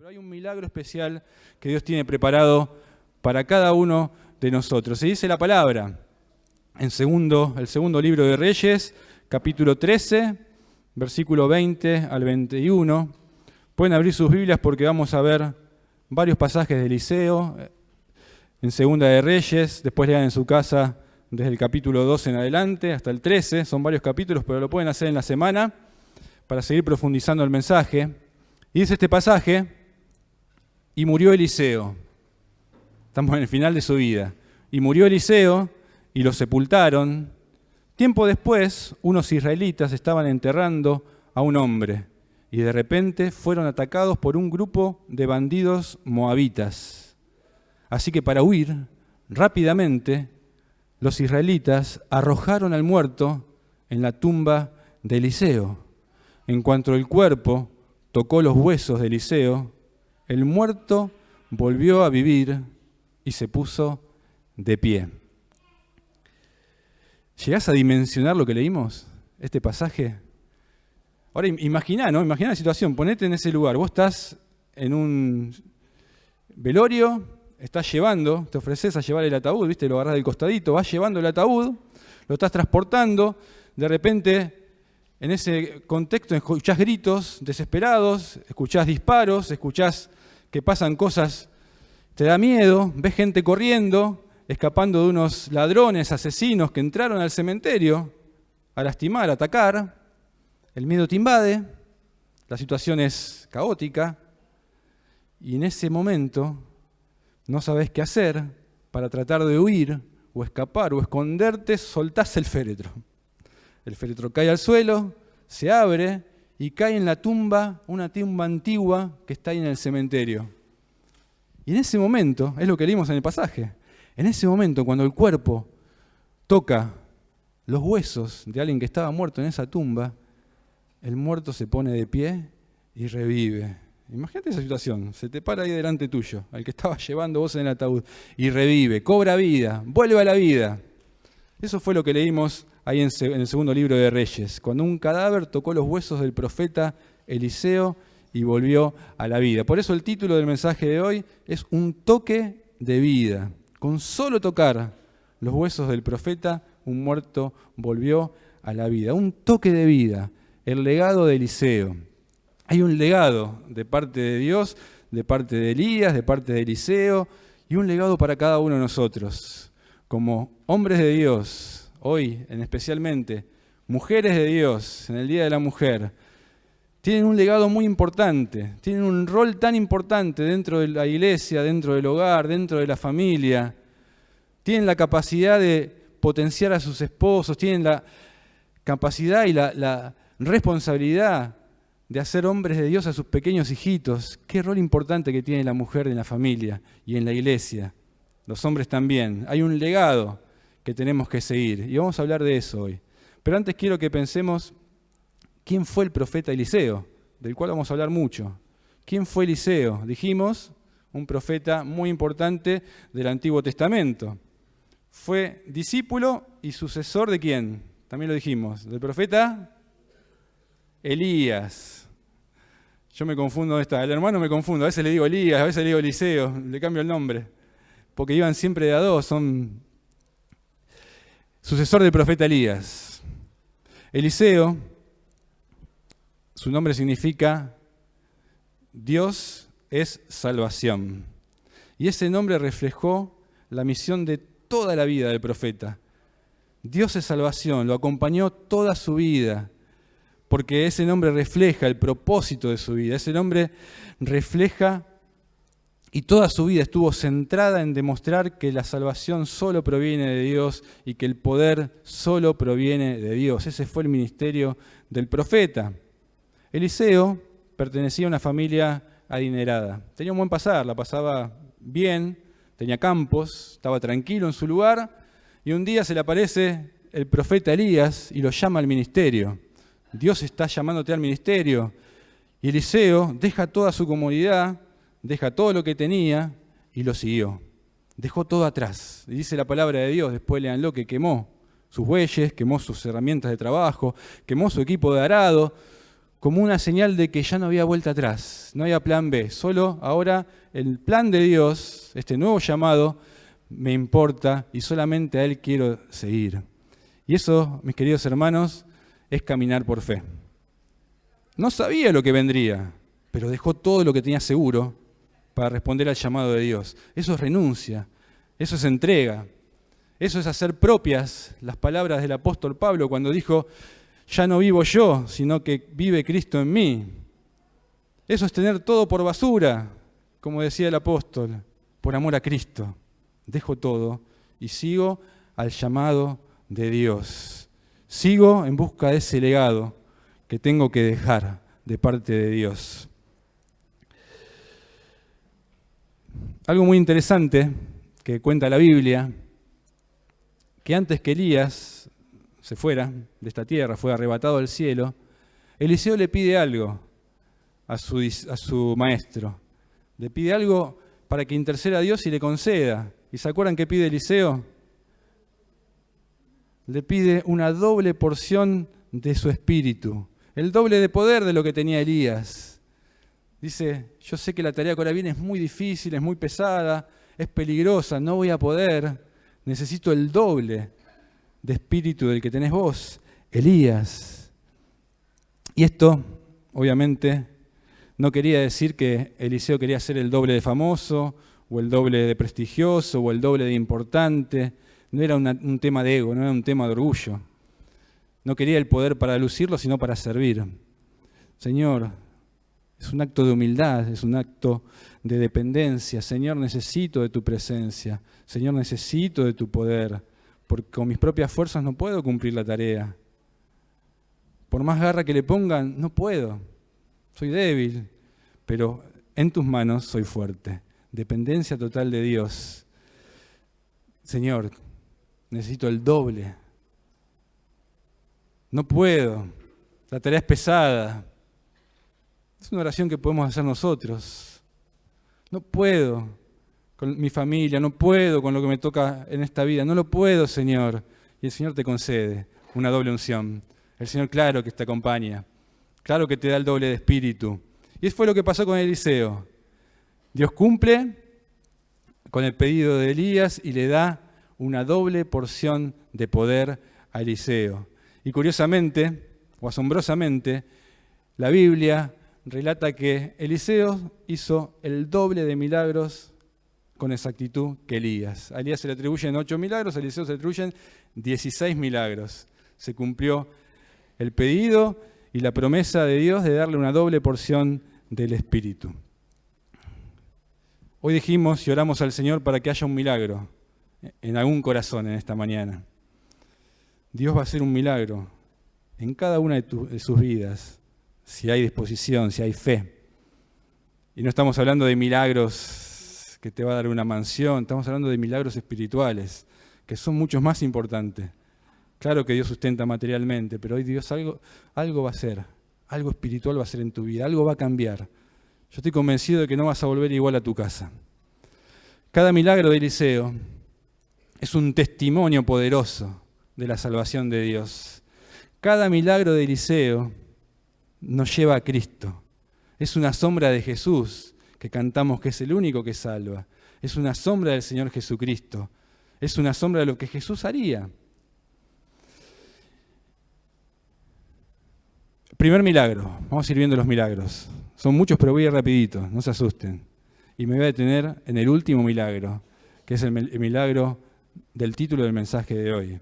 Pero hay un milagro especial que Dios tiene preparado para cada uno de nosotros. Se dice la palabra en el segundo libro de Reyes, capítulo 13, versículo 20 al 21. Pueden abrir sus Biblias porque vamos a ver varios pasajes de Eliseo en Segunda de Reyes. Después lean en su casa desde el capítulo 12 en adelante hasta el 13. Son varios capítulos, pero lo pueden hacer en la semana para seguir profundizando el mensaje. Y dice este pasaje: y murió Eliseo. Estamos en el final de su vida. Y murió Eliseo y lo sepultaron. Tiempo después, unos israelitas estaban enterrando a un hombre y de repente fueron atacados por un grupo de bandidos moabitas. Así que para huir rápidamente, los israelitas arrojaron al muerto en la tumba de Eliseo. En cuanto el cuerpo tocó los huesos de Eliseo, el muerto volvió a vivir y se puso de pie. ¿Llegás a dimensionar lo que leímos? Este pasaje. Ahora imaginá, ¿no? Imaginá la situación, ponete en ese lugar. Vos estás en un velorio, estás llevando, te ofreces a llevar el ataúd, ¿viste? Lo agarrás del costadito, vas llevando el ataúd, lo estás transportando, de repente en ese contexto escuchás gritos desesperados, escuchás disparos, escuchás que pasan cosas, te da miedo, ves gente corriendo, escapando de unos ladrones, asesinos que entraron al cementerio a lastimar, a atacar. El miedo te invade, la situación es caótica y en ese momento no sabés qué hacer para tratar de huir o escapar o esconderte, soltás el féretro. El féretro cae al suelo, se abre y cae en la tumba, una tumba antigua que está ahí en el cementerio. Y en ese momento, es lo que leímos en el pasaje, en ese momento cuando el cuerpo toca los huesos de alguien que estaba muerto en esa tumba, el muerto se pone de pie y revive. Imagínate esa situación, se te para ahí delante tuyo, al que estaba llevando vos en el ataúd, y revive, cobra vida, vuelve a la vida. Eso fue lo que leímos ahí en el segundo libro de Reyes, cuando un cadáver tocó los huesos del profeta Eliseo y volvió a la vida. Por eso el título del mensaje de hoy es Un toque de vida. Con solo tocar los huesos del profeta, un muerto volvió a la vida. Un toque de vida, el legado de Eliseo. Hay un legado de parte de Dios, de parte de Elías, de parte de Eliseo, y un legado para cada uno de nosotros. Como hombres de Dios, hoy especialmente, mujeres de Dios, en el Día de la Mujer, tienen un legado muy importante, tienen un rol tan importante dentro de la iglesia, dentro del hogar, dentro de la familia. Tienen la capacidad de potenciar a sus esposos, tienen la capacidad y la responsabilidad de hacer hombres de Dios a sus pequeños hijitos. Qué rol importante que tiene la mujer en la familia y en la iglesia. Los hombres también. Hay un legado que tenemos que seguir y vamos a hablar de eso hoy. Pero antes quiero que pensemos quién fue el profeta Eliseo, del cual vamos a hablar mucho. ¿Quién fue Eliseo? Dijimos, un profeta muy importante del Antiguo Testamento. Fue discípulo y sucesor ¿de quién? También lo dijimos, del profeta Elías. Yo me confundo, el hermano me confundo, a veces le digo Elías, a veces le digo Eliseo, le cambio el nombre, porque iban siempre de a dos, son sucesor del profeta Elías. Eliseo, su nombre significa Dios es salvación. Y ese nombre reflejó la misión de toda la vida del profeta. Dios es salvación, lo acompañó toda su vida, porque ese nombre refleja el propósito de su vida. Ese nombre refleja, y toda su vida estuvo centrada en demostrar que la salvación solo proviene de Dios y que el poder solo proviene de Dios. Ese fue el ministerio del profeta. Eliseo pertenecía a una familia adinerada. Tenía un buen pasar, la pasaba bien, tenía campos, estaba tranquilo en su lugar, y un día se le aparece el profeta Elías y lo llama al ministerio. Dios está llamándote al ministerio. Y Eliseo deja toda su comodidad, deja todo lo que tenía y lo siguió. Dejó todo atrás. Y dice la palabra de Dios, después léanlo, que quemó sus bueyes, quemó sus herramientas de trabajo, quemó su equipo de arado, como una señal de que ya no había vuelta atrás, no había plan B, solo ahora el plan de Dios, este nuevo llamado, me importa y solamente a Él quiero seguir. Y eso, mis queridos hermanos, es caminar por fe. No sabía lo que vendría, pero dejó todo lo que tenía seguro para responder al llamado de Dios. Eso es renuncia, eso es entrega, eso es hacer propias las palabras del apóstol Pablo cuando dijo: ya no vivo yo, sino que vive Cristo en mí. Eso es tener todo por basura, como decía el apóstol, por amor a Cristo. Dejo todo y sigo al llamado de Dios. Sigo en busca de ese legado que tengo que dejar de parte de Dios. Algo muy interesante que cuenta la Biblia, que antes que Elías se fuera de esta tierra, fue arrebatado al cielo, Eliseo le pide algo a su maestro. Le pide algo para que interceda a Dios y le conceda. ¿Y se acuerdan qué pide Eliseo? Le pide una doble porción de su espíritu, el doble de poder de lo que tenía Elías. Dice: yo sé que la tarea que ahora viene es muy difícil, es muy pesada, es peligrosa, no voy a poder, necesito el doble de espíritu del que tenés vos, Elías. Y esto, obviamente, no quería decir que Eliseo quería ser el doble de famoso, o el doble de prestigioso, o el doble de importante. No era un tema de ego, no era un tema de orgullo. No quería el poder para lucirlo, sino para servir. Señor, es un acto de humildad, es un acto de dependencia. Señor, necesito de tu presencia. Señor, necesito de tu poder, porque con mis propias fuerzas no puedo cumplir la tarea. Por más garra que le pongan, no puedo. Soy débil, pero en tus manos soy fuerte. Dependencia total de Dios. Señor, necesito el doble. No puedo. La tarea es pesada. Es una oración que podemos hacer nosotros. No puedo con mi familia, no puedo con lo que me toca en esta vida. No lo puedo, Señor. Y el Señor te concede una doble unción. El Señor, claro que te acompaña. Claro que te da el doble de espíritu. Y eso fue lo que pasó con Eliseo. Dios cumple con el pedido de Elías y le da una doble porción de poder a Eliseo. Y curiosamente, o asombrosamente, la Biblia relata que Eliseo hizo el doble de milagros con exactitud que Elías. A Elías se le atribuyen 8 milagros, a Eliseo se le atribuyen 16 milagros. Se cumplió el pedido y la promesa de Dios de darle una doble porción del Espíritu. Hoy dijimos y oramos al Señor para que haya un milagro en algún corazón en esta mañana. Dios va a hacer un milagro en cada una de sus vidas, si hay disposición, si hay fe. Y no estamos hablando de milagros que te va a dar una mansión, estamos hablando de milagros espirituales, que son muchos más importantes. Claro que Dios sustenta materialmente, pero hoy Dios algo va a hacer, algo espiritual va a hacer en tu vida, algo va a cambiar. Yo estoy convencido de que no vas a volver igual a tu casa. Cada milagro de Eliseo es un testimonio poderoso de la salvación de Dios. Cada milagro de Eliseo nos lleva a Cristo. Es una sombra de Jesús, que cantamos que es el único que salva. Es una sombra del Señor Jesucristo. Es una sombra de lo que Jesús haría. Primer milagro. Vamos a ir viendo los milagros. Son muchos, pero voy a ir rapidito, no se asusten. Y me voy a detener en el último milagro, que es el milagro del título del mensaje de hoy,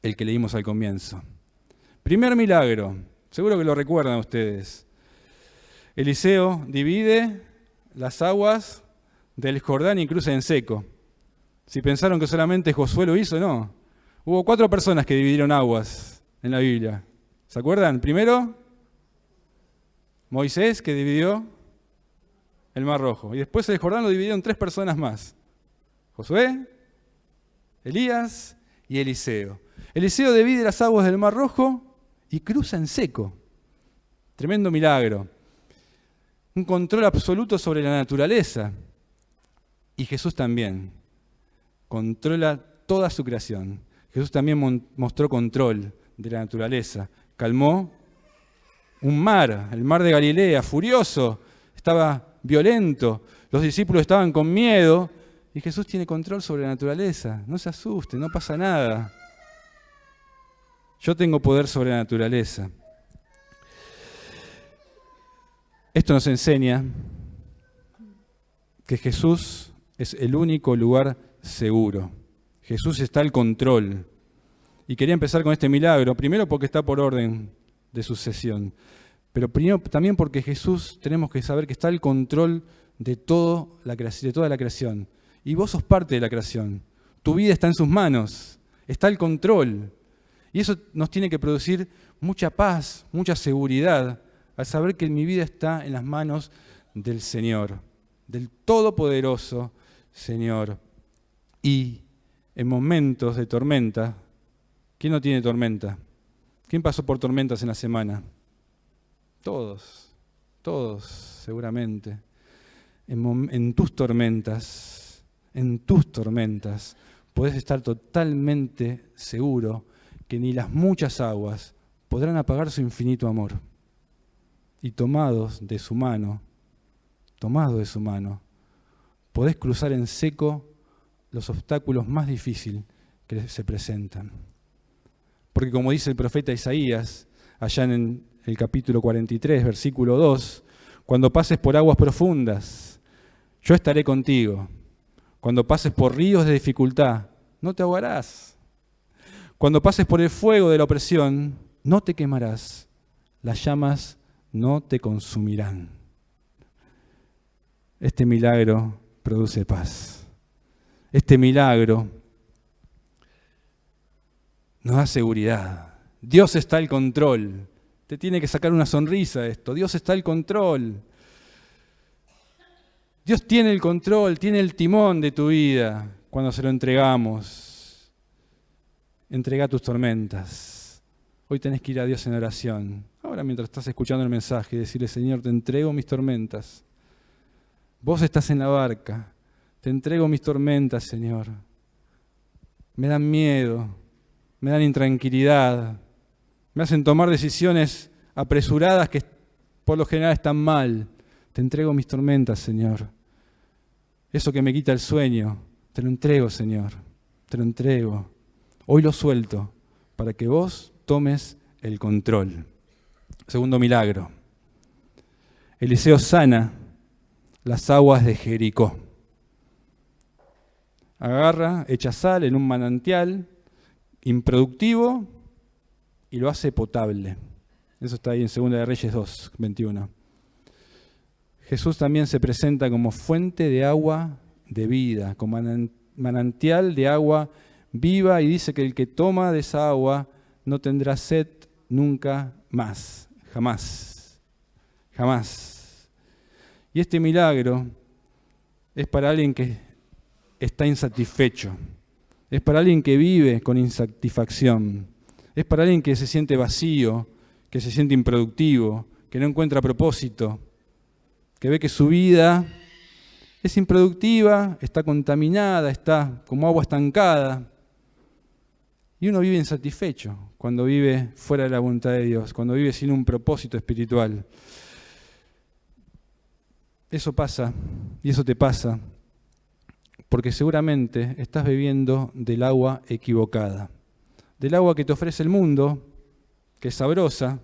el que leímos al comienzo. Primer milagro, seguro que lo recuerdan ustedes. Eliseo divide las aguas del Jordán y cruza en seco. Si pensaron que solamente Josué lo hizo, no. Hubo 4 personas que dividieron aguas en la Biblia. ¿Se acuerdan? Primero, Moisés, que dividió el Mar Rojo. Y después el Jordán lo dividieron 3 personas más. Josué, Elías y Eliseo. Eliseo divide las aguas del Mar Rojo y cruza en seco. Tremendo milagro. Un control absoluto sobre la naturaleza. Y Jesús también controla toda su creación. Jesús también mostró control de la naturaleza. Calmó un mar, el mar de Galilea, furioso, estaba violento, los discípulos estaban con miedo, y Jesús tiene control sobre la naturaleza. No se asuste, no pasa nada. Yo tengo poder sobre la naturaleza. Esto nos enseña que Jesús es el único lugar seguro. Jesús está al control. Y quería empezar con este milagro, primero porque está por orden de sucesión, pero primero también porque Jesús tenemos que saber que está al control de toda la creación. Y vos sos parte de la creación. Tu vida está en sus manos, está al control. Y eso nos tiene que producir mucha paz, mucha seguridad, al saber que mi vida está en las manos del Señor, del Todopoderoso Señor. Y en momentos de tormenta, ¿quién no tiene tormenta? ¿Quién pasó por tormentas en la semana? Todos seguramente. En tus tormentas, podés estar totalmente seguro que ni las muchas aguas podrán apagar su infinito amor. Y tomados de su mano, podés cruzar en seco los obstáculos más difíciles que se presentan. Porque como dice el profeta Isaías, allá en el capítulo 43, versículo 2, cuando pases por aguas profundas, yo estaré contigo. Cuando pases por ríos de dificultad, no te ahogarás. Cuando pases por el fuego de la opresión, no te quemarás. Las llamas no te consumirán. Este milagro produce paz. Este milagro nos da seguridad. Dios está al control. Te tiene que sacar una sonrisa esto. Dios está al control. Dios tiene el control, tiene el timón de tu vida cuando se lo entregamos. Entrega tus tormentas. Hoy tenés que ir a Dios en oración. Ahora mientras estás escuchando el mensaje, decirle, Señor, te entrego mis tormentas. Vos estás en la barca. Te entrego mis tormentas, Señor. Me dan miedo, me dan intranquilidad, me hacen tomar decisiones apresuradas que por lo general están mal. Te entrego mis tormentas, Señor. Eso que me quita el sueño, te lo entrego, Señor. Te lo entrego. Hoy lo suelto para que vos tomes el control. Segundo milagro. Eliseo sana las aguas de Jericó. Agarra, echa sal en un manantial improductivo y lo hace potable. Eso está ahí en 2 de Reyes 2, 21. Jesús también se presenta como fuente de agua de vida, como manantial de agua viva, y dice que el que toma de esa agua no tendrá sed nunca más, jamás, jamás. Y este milagro es para alguien que está insatisfecho, es para alguien que vive con insatisfacción, es para alguien que se siente vacío, que se siente improductivo, que no encuentra propósito, que ve que su vida es improductiva, está contaminada, está como agua estancada. Y uno vive insatisfecho cuando vive fuera de la voluntad de Dios, cuando vive sin un propósito espiritual. Eso pasa, y eso te pasa, porque seguramente estás bebiendo del agua equivocada, del agua que te ofrece el mundo, que es sabrosa.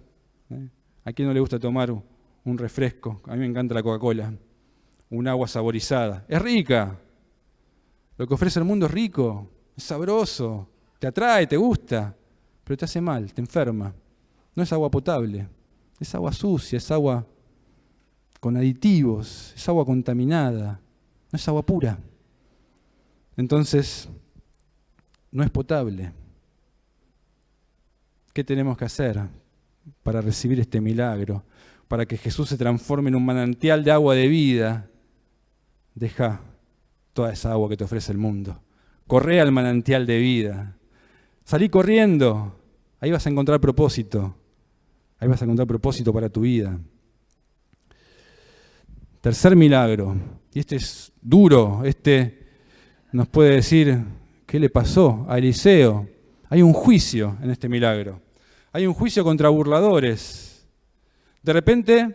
¿A quién no le gusta tomar un refresco? A mí me encanta la Coca-Cola, un agua saborizada. Es rica. Lo que ofrece el mundo es rico, es sabroso, te atrae, te gusta, pero te hace mal, te enferma. No es agua potable, es agua sucia, es agua con aditivos, es agua contaminada, no es agua pura. Entonces, no es potable. ¿Qué tenemos que hacer para recibir este milagro? Para que Jesús se transforme en un manantial de agua de vida. Deja toda esa agua que te ofrece el mundo. Corre al manantial de vida. Salí corriendo. Ahí vas a encontrar propósito. Ahí vas a encontrar propósito para tu vida. Tercer milagro. Y este es duro. Este nos puede decir qué le pasó a Eliseo. Hay un juicio en este milagro. Hay un juicio contra burladores. De repente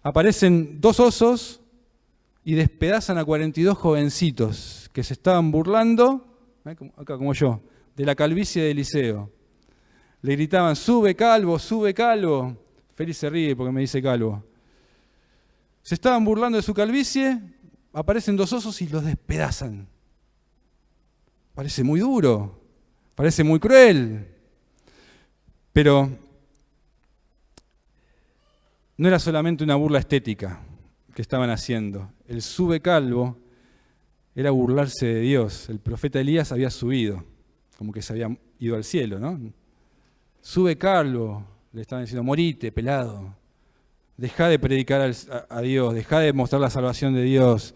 aparecen 2 osos y despedazan a 42 jovencitos que se estaban burlando, acá como yo, de la calvicie de Eliseo. Le gritaban, sube calvo, sube calvo. Félix se ríe porque me dice calvo. Se estaban burlando de su calvicie, aparecen 2 osos y los despedazan. Parece muy duro, parece muy cruel, pero no era solamente una burla estética que estaban haciendo. El sube calvo era burlarse de Dios. El profeta Elías había subido, como que se había ido al cielo, ¿no? Sube calvo, le estaban diciendo, morite, pelado. Dejá de predicar a Dios, dejá de mostrar la salvación de Dios.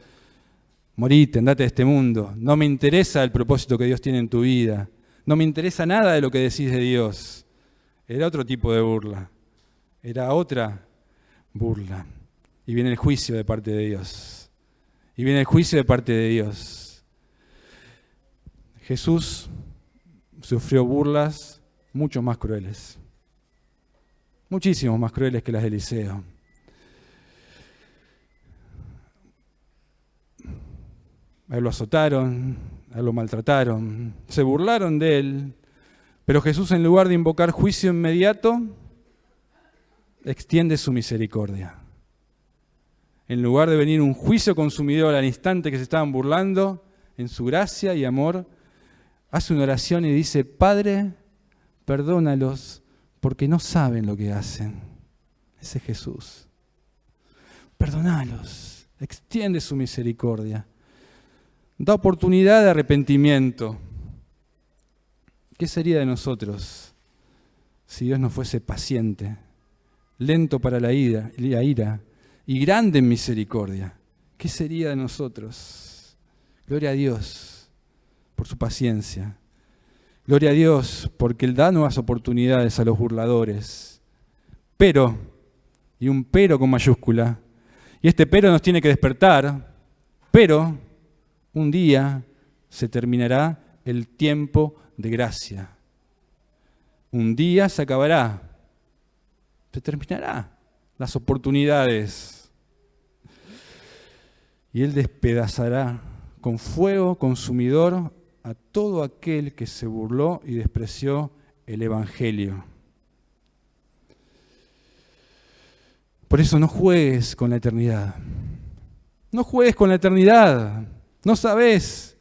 Morite, andate de este mundo. No me interesa el propósito que Dios tiene en tu vida. No me interesa nada de lo que decís de Dios. Era otro tipo de burla. Era otra burla. Y viene el juicio de parte de Dios. Y viene el juicio de parte de Dios. Jesús sufrió burlas mucho más crueles. Muchísimo más crueles que las de Eliseo. A él lo azotaron, a él lo maltrataron, se burlaron de él, pero Jesús, en lugar de invocar juicio inmediato, extiende su misericordia. En lugar de venir un juicio consumidor al instante que se estaban burlando, en su gracia y amor, hace una oración y dice, Padre, perdónalos porque no saben lo que hacen. Ese es Jesús. Perdónalos, extiende su misericordia. Da oportunidad de arrepentimiento. ¿Qué sería de nosotros si Dios no fuese paciente, lento para la ira y grande en misericordia? ¿Qué sería de nosotros? Gloria a Dios por su paciencia. Gloria a Dios porque Él da nuevas oportunidades a los burladores. Pero, y un pero con mayúscula, y este pero nos tiene que despertar, pero un día se terminará el tiempo de gracia. Un día se acabará. Se terminará las oportunidades. Y Él despedazará con fuego consumidor a todo aquel que se burló y despreció el Evangelio. Por eso no juegues con la eternidad. No juegues con la eternidad. No sabés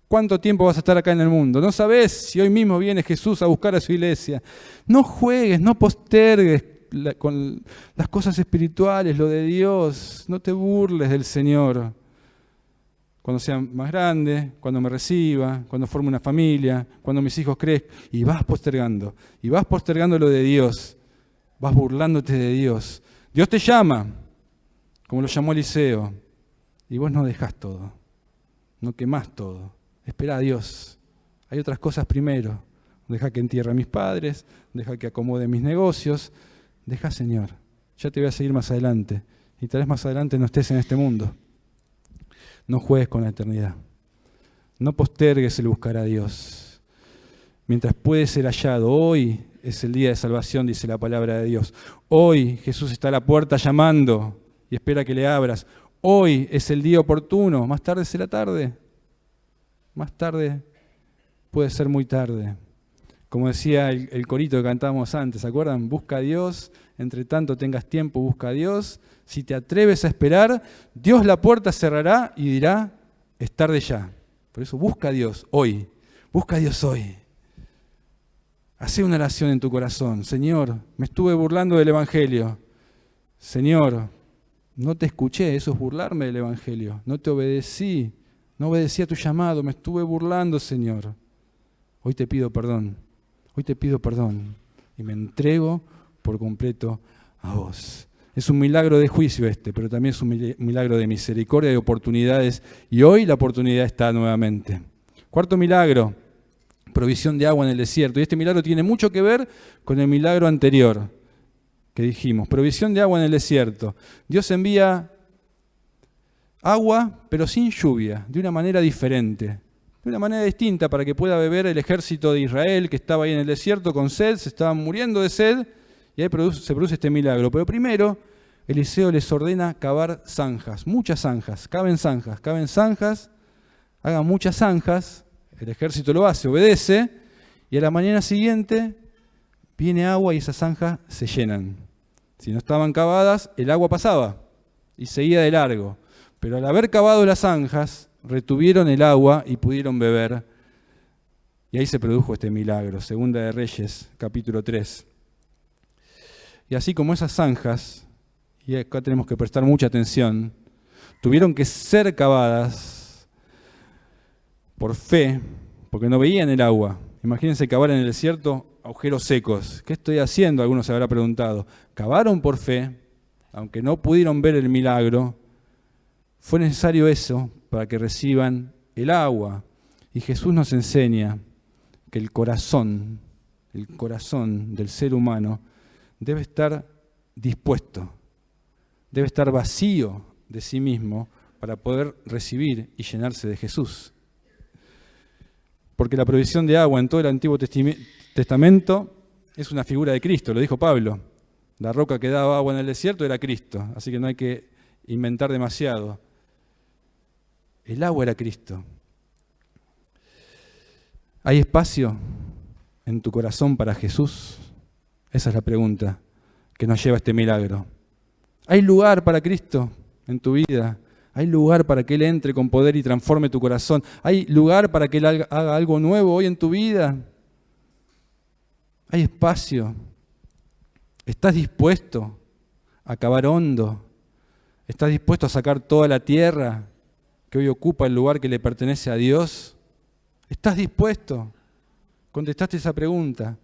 cuánto tiempo vas a estar acá en el mundo. No sabés si hoy mismo viene Jesús a buscar a su iglesia. No juegues, no postergues con las cosas espirituales, lo de Dios. No te burles del Señor. Cuando sea más grande, cuando me reciba, cuando forme una familia, cuando mis hijos crezcan. Y vas postergando lo de Dios. Vas burlándote de Dios. Dios te llama, como lo llamó Eliseo. Y vos no dejás todo. No quemás todo. Espera a Dios. Hay otras cosas primero. Deja que entierre a mis padres, deja que acomode mis negocios. Deja, Señor. Ya te voy a seguir más adelante. Y tal vez más adelante no estés en este mundo. No juegues con la eternidad. No postergues el buscar a Dios. Mientras puede ser hallado, hoy es el día de salvación, dice la palabra de Dios. Hoy Jesús está a la puerta llamando y espera que le abras. Hoy es el día oportuno, más tarde será tarde. Más tarde puede ser muy tarde. Como decía el corito que cantábamos antes, ¿se acuerdan? Busca a Dios, entre tanto tengas tiempo, busca a Dios. Si te atreves a esperar, Dios la puerta cerrará y dirá, es tarde ya. Por eso busca a Dios hoy, busca a Dios hoy. Hacé una oración en tu corazón. Señor, me estuve burlando del Evangelio. Señor, no te escuché, eso es burlarme del Evangelio. No te obedecí, no obedecí a tu llamado, me estuve burlando, Señor. Hoy te pido perdón, y me entrego por completo a vos. Es un milagro de juicio pero también es un milagro de misericordia y oportunidades. Y hoy la oportunidad está nuevamente. Cuarto milagro, provisión de agua en el desierto. Y este milagro tiene mucho que ver con el milagro anterior que dijimos, provisión de agua en el desierto. Dios envía agua, pero sin lluvia, de una manera diferente, de una manera distinta para que pueda beber el ejército de Israel que estaba ahí en el desierto con sed, se estaban muriendo de sed, y ahí se produce este milagro. Pero primero, Eliseo les ordena cavar zanjas, muchas zanjas, caven zanjas, hagan muchas zanjas, el ejército lo hace, obedece, y a la mañana siguiente viene agua y esas zanjas se llenan. Si no estaban cavadas, el agua pasaba y seguía de largo. Pero al haber cavado las zanjas, retuvieron el agua y pudieron beber. Y ahí se produjo este milagro, Segunda de Reyes, capítulo 3. Y así como esas zanjas, y acá tenemos que prestar mucha atención, tuvieron que ser cavadas por fe, porque no veían el agua. Imagínense cavar en el desierto agujeros secos. ¿Qué estoy haciendo? Algunos se habrá preguntado. Cavaron por fe, aunque no pudieron ver el milagro. Fue necesario eso para que reciban el agua. Y Jesús nos enseña que el corazón del ser humano debe estar dispuesto, debe estar vacío de sí mismo para poder recibir y llenarse de Jesús. Porque la provisión de agua en todo el Antiguo Testamento es una figura de Cristo, lo dijo Pablo. La roca que daba agua en el desierto era Cristo, así que no hay que inventar demasiado. El agua era Cristo. ¿Hay espacio en tu corazón para Jesús? Esa es la pregunta que nos lleva a este milagro. ¿Hay lugar para Cristo en tu vida? ¿Hay lugar para que Él entre con poder y transforme tu corazón? ¿Hay lugar para que Él haga algo nuevo hoy en tu vida? ¿Hay espacio? ¿Estás dispuesto a cavar hondo? ¿Estás dispuesto a sacar toda la tierra que hoy ocupa el lugar que le pertenece a Dios? ¿Estás dispuesto? Contestaste esa pregunta.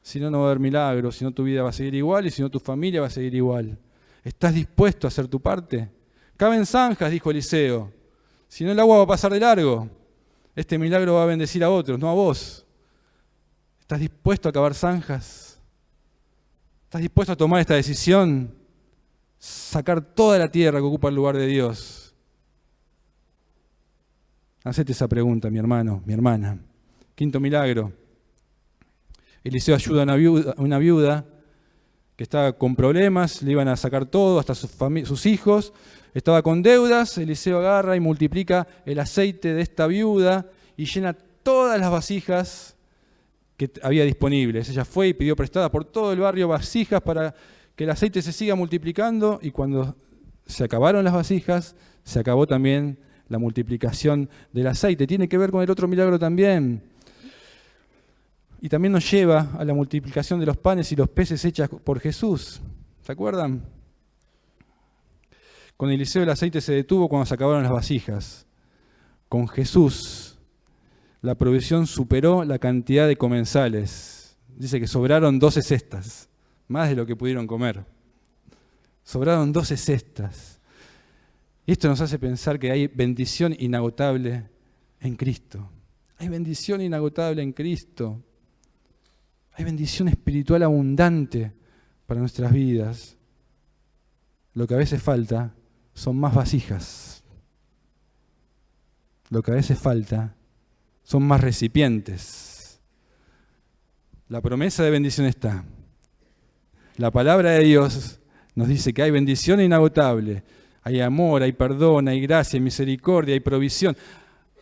Si no, no va a haber milagro, si no tu vida va a seguir igual y si no tu familia va a seguir igual. ¿Estás dispuesto a hacer tu parte? Caben zanjas, dijo Eliseo. Si no, el agua va a pasar de largo. Este milagro va a bendecir a otros, no a vos. ¿Estás dispuesto a cavar zanjas? ¿Estás dispuesto a tomar esta decisión? Sacar toda la tierra que ocupa el lugar de Dios. Hacete esa pregunta, mi hermano, mi hermana. Quinto milagro. Eliseo ayuda a una viuda que estaba con problemas, le iban a sacar todo, hasta sus hijos. Estaba con deudas, Eliseo agarra y multiplica el aceite de esta viuda y llena todas las vasijas que había disponibles. Ella fue y pidió prestada por todo el barrio vasijas para que el aceite se siga multiplicando, y cuando se acabaron las vasijas, se acabó también la multiplicación del aceite. Tiene que ver con el otro milagro también. Y también nos lleva a la multiplicación de los panes y los peces hechas por Jesús. ¿Se acuerdan? Con Eliseo el aceite se detuvo cuando se acabaron las vasijas. Con Jesús la provisión superó la cantidad de comensales. Dice que sobraron 12 cestas, más de lo que pudieron comer. Sobraron 12 cestas. Y esto nos hace pensar que hay bendición inagotable en Cristo. Hay bendición inagotable en Cristo. Hay bendición espiritual abundante para nuestras vidas. Lo que a veces falta son más vasijas. Lo que a veces falta son más recipientes. La promesa de bendición está. La palabra de Dios nos dice que hay bendición inagotable. Hay amor, hay perdón, hay gracia, hay misericordia, hay provisión.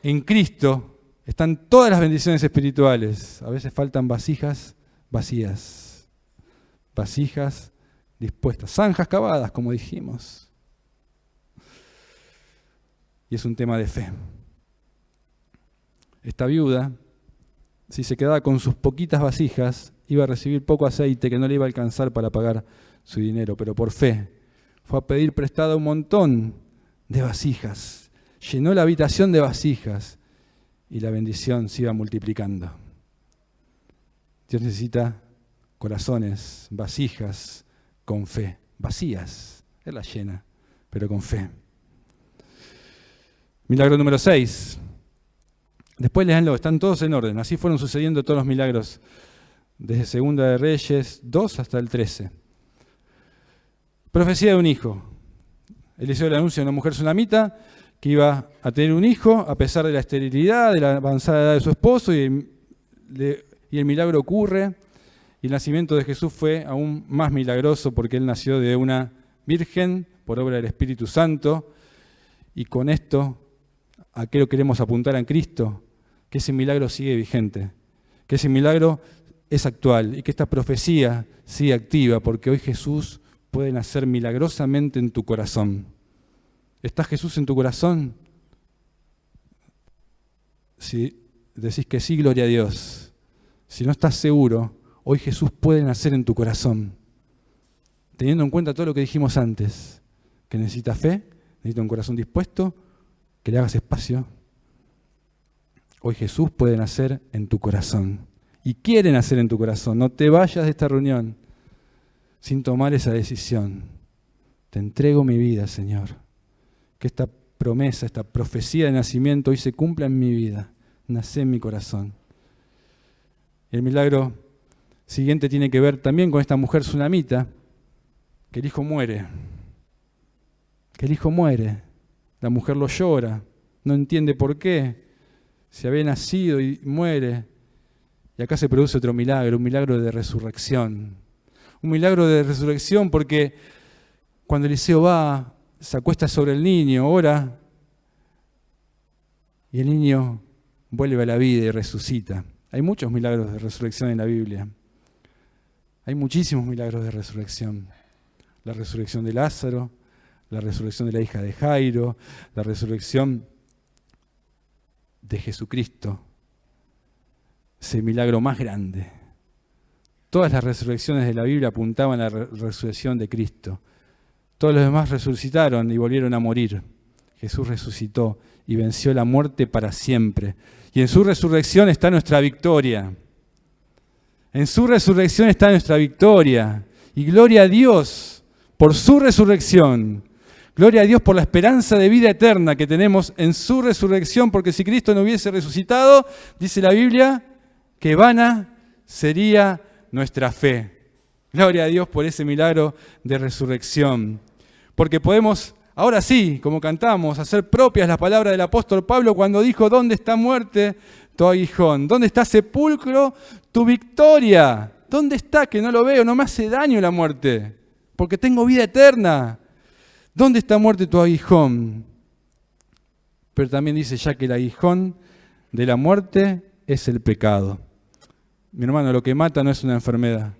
En Cristo están todas las bendiciones espirituales. A veces faltan vasijas vacías, vasijas dispuestas, zanjas cavadas, como dijimos. Y es un tema de fe. Esta viuda, si se quedaba con sus poquitas vasijas, iba a recibir poco aceite que no le iba a alcanzar para pagar su dinero, pero por fe fue a pedir prestada un montón de vasijas, llenó la habitación de vasijas y la bendición se iba multiplicando. Dios necesita corazones, vasijas con fe, vacías, Él las llena, pero con fe. Milagro número 6. Después léanlo, están todos en orden. Así fueron sucediendo todos los milagros, desde Segunda de Reyes 2 hasta el 13. Profecía de un hijo. Eliseo le anuncia a una mujer sunamita que iba a tener un hijo a pesar de la esterilidad, de la avanzada edad de su esposo, y el milagro ocurre. Y el nacimiento de Jesús fue aún más milagroso porque Él nació de una virgen por obra del Espíritu Santo. Y con esto, ¿a qué lo queremos apuntar en Cristo? Que ese milagro sigue vigente, que ese milagro es actual y que esta profecía sigue activa porque hoy Jesús puede nacer milagrosamente en tu corazón. ¿Está Jesús en tu corazón? Si decís que sí, gloria a Dios. Si no estás seguro, hoy Jesús puede nacer en tu corazón. Teniendo en cuenta todo lo que dijimos antes, que necesitas fe, necesitas un corazón dispuesto, que le hagas espacio. Hoy Jesús puede nacer en tu corazón. Y quiere nacer en tu corazón. No te vayas de esta reunión sin tomar esa decisión. Te entrego mi vida, Señor. Que esta promesa, esta profecía de nacimiento hoy se cumpla en mi vida. Nace en mi corazón. El milagro siguiente tiene que ver también con esta mujer tsunamita, que el hijo muere. Que el hijo muere. La mujer lo llora. No entiende por qué. Se había nacido y muere. Y acá se produce otro milagro, un milagro de resurrección. Un milagro de resurrección porque cuando Eliseo va, se acuesta sobre el niño, ora, y el niño vuelve a la vida y resucita. Hay muchos milagros de resurrección en la Biblia. Hay muchísimos milagros de resurrección. La resurrección de Lázaro, la resurrección de la hija de Jairo, la resurrección de Jesucristo. Ese milagro más grande. Todas las resurrecciones de la Biblia apuntaban a la resurrección de Cristo. Todos los demás resucitaron y volvieron a morir. Jesús resucitó y venció la muerte para siempre. Y en su resurrección está nuestra victoria. En su resurrección está nuestra victoria. Y gloria a Dios por su resurrección. Gloria a Dios por la esperanza de vida eterna que tenemos en su resurrección, porque si Cristo no hubiese resucitado, dice la Biblia, que vana sería nuestra fe. Gloria a Dios por ese milagro de resurrección. Porque podemos, ahora sí, como cantamos, hacer propias las palabras del apóstol Pablo cuando dijo, ¿dónde está muerte tu aguijón? ¿Dónde está sepulcro tu victoria? ¿Dónde está que no lo veo? No me hace daño la muerte, porque tengo vida eterna. ¿Dónde está muerte tu aguijón? Pero también dice ya que el aguijón de la muerte es el pecado. Mi hermano, lo que mata no es una enfermedad.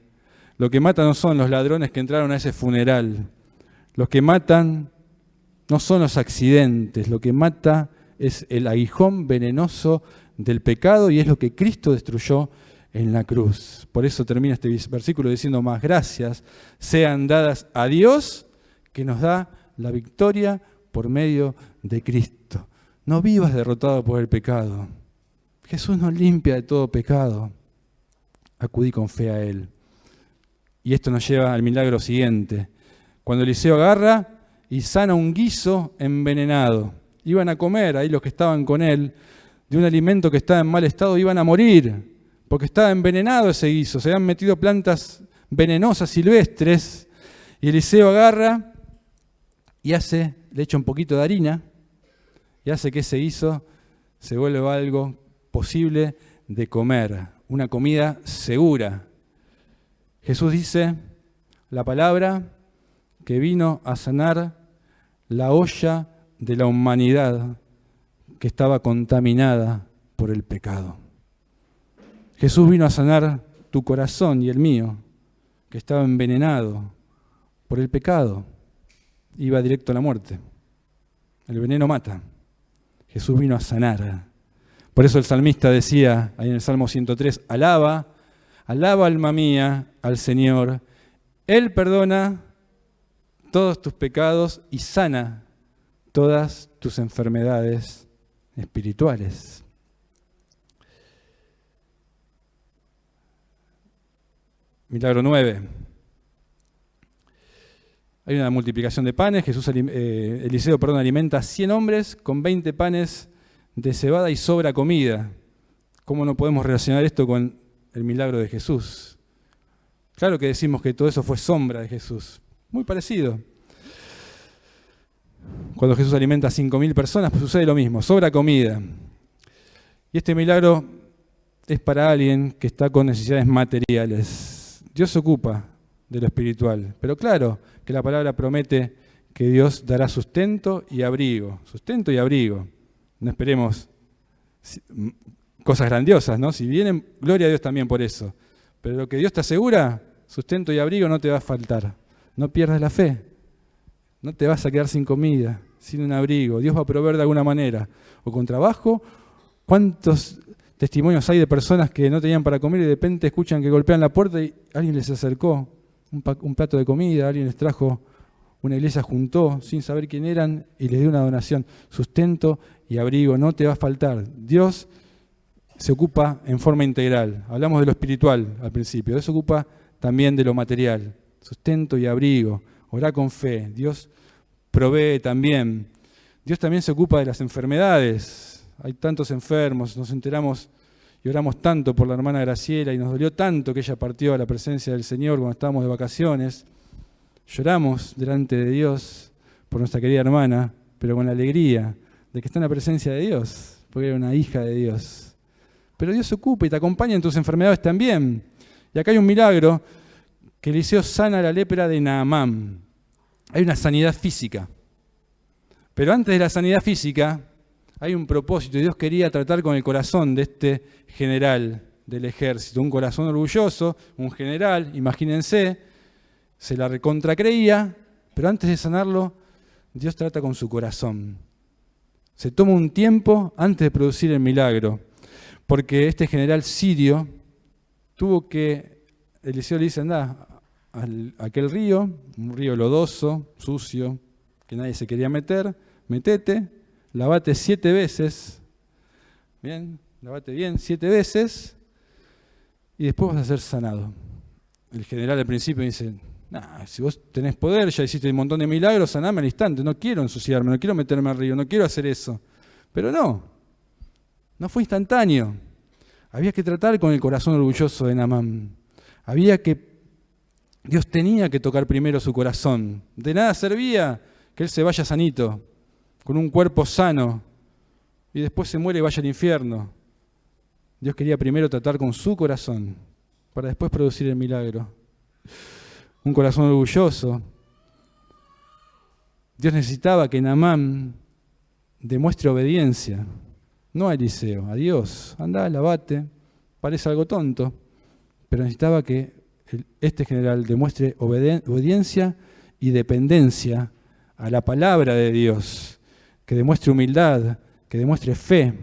Lo que mata no son los ladrones que entraron a ese funeral. Lo que matan no son los accidentes. Lo que mata es el aguijón venenoso del pecado y es lo que Cristo destruyó en la cruz. Por eso termina este versículo diciendo, más gracias sean dadas a Dios que nos da la victoria por medio de Cristo. No vivas derrotado por el pecado. Jesús nos limpia de todo pecado. Acudí con fe a Él. Y esto nos lleva al milagro siguiente. Cuando Eliseo agarra y sana un guiso envenenado. Iban a comer, ahí los que estaban con él, de un alimento que estaba en mal estado, iban a morir, porque estaba envenenado ese guiso. Se habían metido plantas venenosas silvestres. Y Eliseo agarra y le echa un poquito de harina y hace que ese guiso se vuelva algo posible de comer, una comida segura. Jesús dice la palabra que vino a sanar la olla de la humanidad que estaba contaminada por el pecado. Jesús vino a sanar tu corazón y el mío, que estaba envenenado por el pecado. Iba directo a la muerte. El veneno mata. Jesús vino a sanar. Por eso el salmista decía, ahí en el Salmo 103, alaba, alma mía, al Señor. Él perdona todos tus pecados y sana todas tus enfermedades espirituales. Milagro 9. Hay una multiplicación de panes. Eliseo alimenta a 100 hombres con 20 panes de cebada y sobra comida. ¿Cómo no podemos relacionar esto con el milagro de Jesús? Claro que decimos que todo eso fue sombra de Jesús. Muy parecido. Cuando Jesús alimenta a 5.000 personas, pues sucede lo mismo, sobra comida. Y este milagro es para alguien que está con necesidades materiales. Dios se ocupa de lo espiritual, pero claro que la palabra promete que Dios dará sustento y abrigo. Sustento y abrigo. No esperemos cosas grandiosas, ¿no? Si vienen, gloria a Dios también por eso. Pero lo que Dios te asegura, sustento y abrigo no te va a faltar. No pierdas la fe. No te vas a quedar sin comida, sin un abrigo. Dios va a proveer de alguna manera. O con trabajo. ¿Cuántos testimonios hay de personas que no tenían para comer y de repente escuchan que golpean la puerta y alguien les acercó un plato de comida, alguien les trajo, una iglesia juntó sin saber quién eran y les dio una donación? Sustento y abrigo no te va a faltar. Dios se ocupa en forma integral. Hablamos de lo espiritual al principio. Dios se ocupa también de lo material. Sustento y abrigo. Orá con fe. Dios provee también. Dios también se ocupa de las enfermedades. Hay tantos enfermos. Nos enteramos y oramos tanto por la hermana Graciela y nos dolió tanto que ella partió a la presencia del Señor cuando estábamos de vacaciones. Lloramos delante de Dios por nuestra querida hermana, pero con la alegría de que está en la presencia de Dios, porque era una hija de Dios. Pero Dios se ocupa y te acompaña en tus enfermedades también. Y acá hay un milagro, que Eliseo sana la lepra de Naamán. Hay una sanidad física. Pero antes de la sanidad física, hay un propósito. Y Dios quería tratar con el corazón de este general del ejército. Un corazón orgulloso, un general, imagínense, se la recontracreía, pero antes de sanarlo, Dios trata con su corazón. Se toma un tiempo antes de producir el milagro. Porque este general sirio tuvo que, Eliseo le dice, anda a aquel río, un río lodoso, sucio, que nadie se quería meter, metete, lavate 7 veces, bien, lavate bien 7 veces, y después vas a ser sanado. El general al principio dice, nah, si vos tenés poder, ya hiciste un montón de milagros, saname al instante, no quiero ensuciarme, no quiero meterme al río, no quiero hacer eso. Pero no fue instantáneo. Había que tratar con el corazón orgulloso de Naamán. Dios tenía que tocar primero su corazón. De nada servía que él se vaya sanito, con un cuerpo sano, y después se muere y vaya al infierno. Dios quería primero tratar con su corazón, para después producir el milagro. Un corazón orgulloso. Dios necesitaba que Naamán demuestre obediencia. No a Eliseo, a Dios. Andá, lavate. Parece algo tonto, pero necesitaba que este general demuestre obediencia y dependencia a la palabra de Dios, que demuestre humildad, que demuestre fe.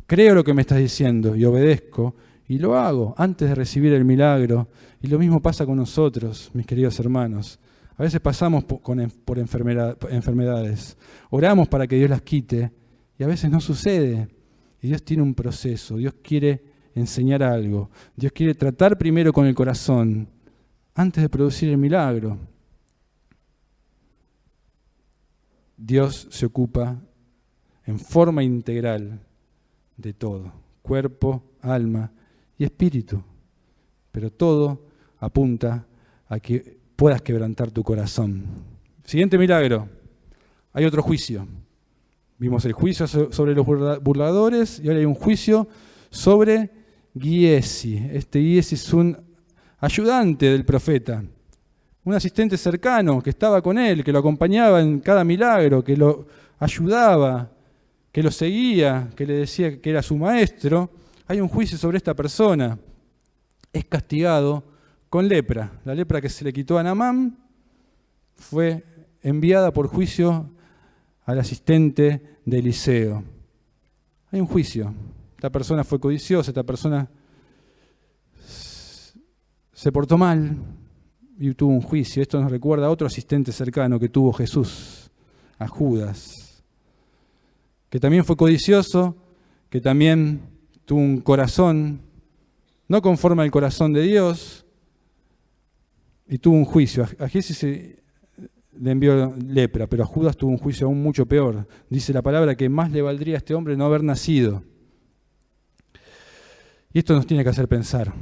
Creo lo que me estás diciendo y obedezco y lo hago antes de recibir el milagro. Y lo mismo pasa con nosotros, mis queridos hermanos. A veces pasamos por enfermedades, oramos para que Dios las quite y a veces no sucede. Y Dios tiene un proceso, Dios quiere enseñar algo. Dios quiere tratar primero con el corazón antes de producir el milagro. Dios se ocupa en forma integral de todo, cuerpo, alma y espíritu. Pero todo apunta a que puedas quebrantar tu corazón. Siguiente milagro. Hay otro juicio. Vimos el juicio sobre los burladores y ahora hay un juicio sobre Giesi. Este Giesi es un ayudante del profeta, un asistente cercano que estaba con él, que lo acompañaba en cada milagro, que lo ayudaba, que lo seguía, que le decía que era su maestro. Hay un juicio sobre esta persona. Es castigado con lepra. La lepra que se le quitó a Naamán fue enviada por juicio al asistente de Eliseo. Hay un juicio. Esta persona fue codiciosa, esta persona se portó mal y tuvo un juicio. Esto nos recuerda a otro asistente cercano que tuvo Jesús, a Judas, que también fue codicioso, que también tuvo un corazón no conforme al corazón de Dios y tuvo un juicio. A Jesús le envió lepra, pero a Judas tuvo un juicio aún mucho peor. Dice la palabra que más le valdría a este hombre no haber nacido. Y esto nos tiene que hacer pensar.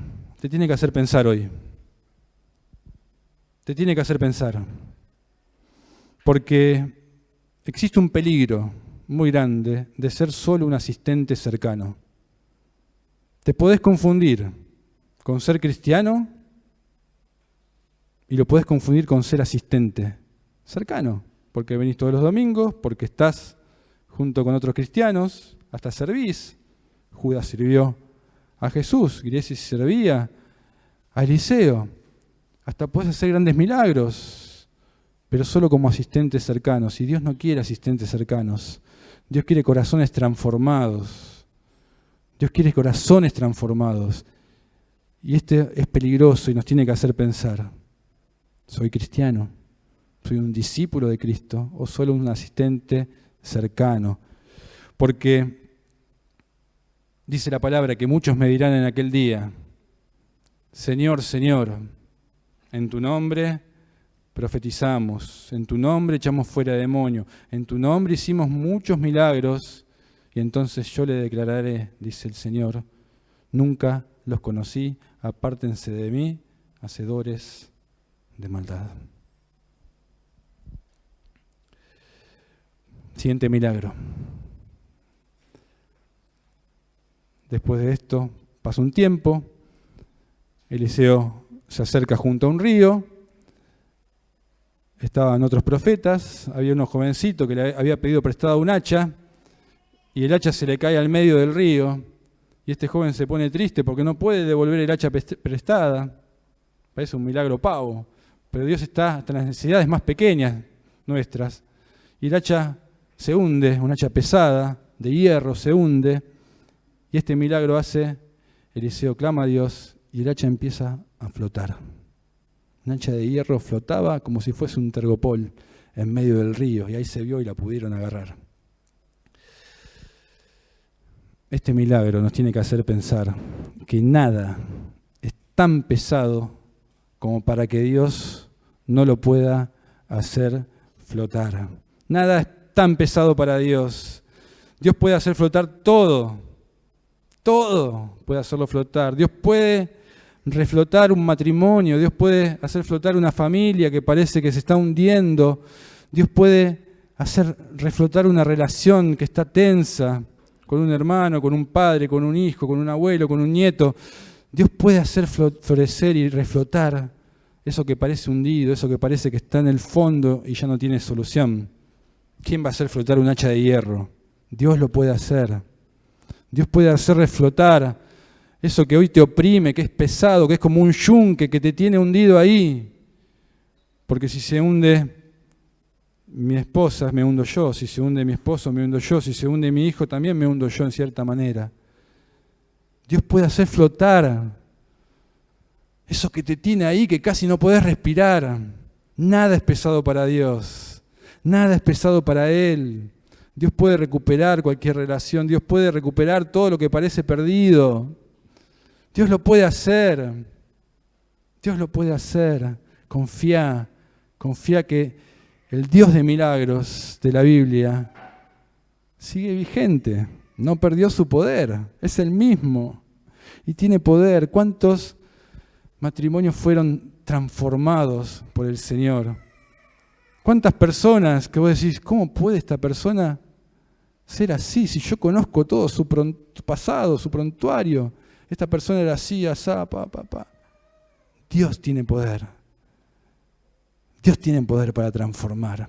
Te tiene que hacer pensar hoy. Te tiene que hacer pensar. Porque existe un peligro muy grande de ser solo un asistente cercano. Te podés confundir con ser cristiano y lo podés confundir con ser asistente cercano, porque venís todos los domingos, porque estás junto con otros cristianos, hasta servís. Judas sirvió a Jesús, Giresi servía a Eliseo, hasta podés hacer grandes milagros, pero solo como asistentes cercanos. Y Dios no quiere asistentes cercanos, Dios quiere corazones transformados. Dios quiere corazones transformados. Y este es peligroso y nos tiene que hacer pensar, ¿soy cristiano? ¿Soy un discípulo de Cristo o solo un asistente cercano? Porque dice la palabra que muchos me dirán en aquel día, Señor, Señor, en tu nombre profetizamos, en tu nombre echamos fuera demonios, en tu nombre hicimos muchos milagros, y entonces yo le declararé, dice el Señor, nunca los conocí, apártense de mí, hacedores de maldad. Siguiente milagro. Después de esto pasa un tiempo, Eliseo se acerca junto a un río, estaban otros profetas, había unos jovencitos que le había pedido prestado un hacha, y el hacha se le cae al medio del río, y este joven se pone triste porque no puede devolver el hacha prestada. Parece un milagro pavo, pero Dios está hasta en las necesidades más pequeñas nuestras, y el hacha se hunde, un hacha pesada, de hierro, se hunde, y este milagro hace, Eliseo clama a Dios, y el hacha empieza a flotar. Un hacha de hierro flotaba como si fuese un tergopol en medio del río, y ahí se vio y la pudieron agarrar. Este milagro nos tiene que hacer pensar que nada es tan pesado como para que Dios no lo pueda hacer flotar. Nada es tan pesado para Dios. Dios puede hacer flotar todo. Todo puede hacerlo flotar. Dios puede reflotar un matrimonio. Dios puede hacer flotar una familia que parece que se está hundiendo. Dios puede hacer reflotar una relación que está tensa con un hermano, con un padre, con un hijo, con un abuelo, con un nieto. Dios puede hacer florecer y reflotar eso que parece hundido, eso que parece que está en el fondo y ya no tiene solución. ¿Quién va a hacer flotar un hacha de hierro? Dios lo puede hacer. Dios puede hacer reflotar eso que hoy te oprime, que es pesado, que es como un yunque que te tiene hundido ahí. Porque si se hunde mi esposa, me hundo yo. Si se hunde mi esposo, me hundo yo. Si se hunde mi hijo, también me hundo yo en cierta manera. Dios puede hacer flotar eso que te tiene ahí, que casi no podés respirar. Nada es pesado para Dios. Nada es pesado para Él. Dios puede recuperar cualquier relación. Dios puede recuperar todo lo que parece perdido. Dios lo puede hacer. Dios lo puede hacer. Confía que el Dios de milagros de la Biblia sigue vigente. No perdió su poder. Es el mismo. Y tiene poder. ¿Cuántos matrimonios fueron transformados por el Señor? ¿Cuántas personas que vos decís, ¿cómo puede esta persona ser así? Si yo conozco todo su pasado, su prontuario. Esta persona era así, asá, pa. Dios tiene poder. Dios tiene poder para transformar.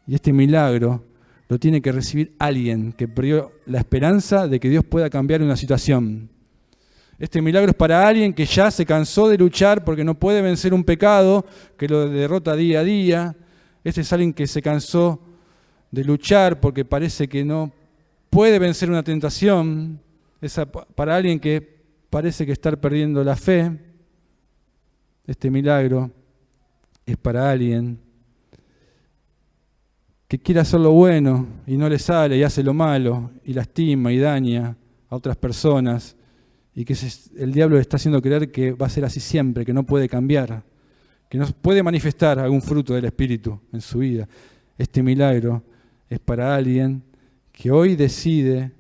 Y este milagro lo tiene que recibir alguien que perdió la esperanza de que Dios pueda cambiar una situación. Este milagro es para alguien que ya se cansó de luchar porque no puede vencer un pecado que lo derrota día a día. Este es alguien que se cansó de luchar porque parece que no puede vencer una tentación. Es para alguien que parece que está perdiendo la fe. Este milagro es para alguien que quiere hacer lo bueno y no le sale y hace lo malo y lastima y daña a otras personas y que el diablo le está haciendo creer que va a ser así siempre, que no puede cambiar, que no puede manifestar algún fruto del Espíritu en su vida. Este milagro es para alguien que hoy decide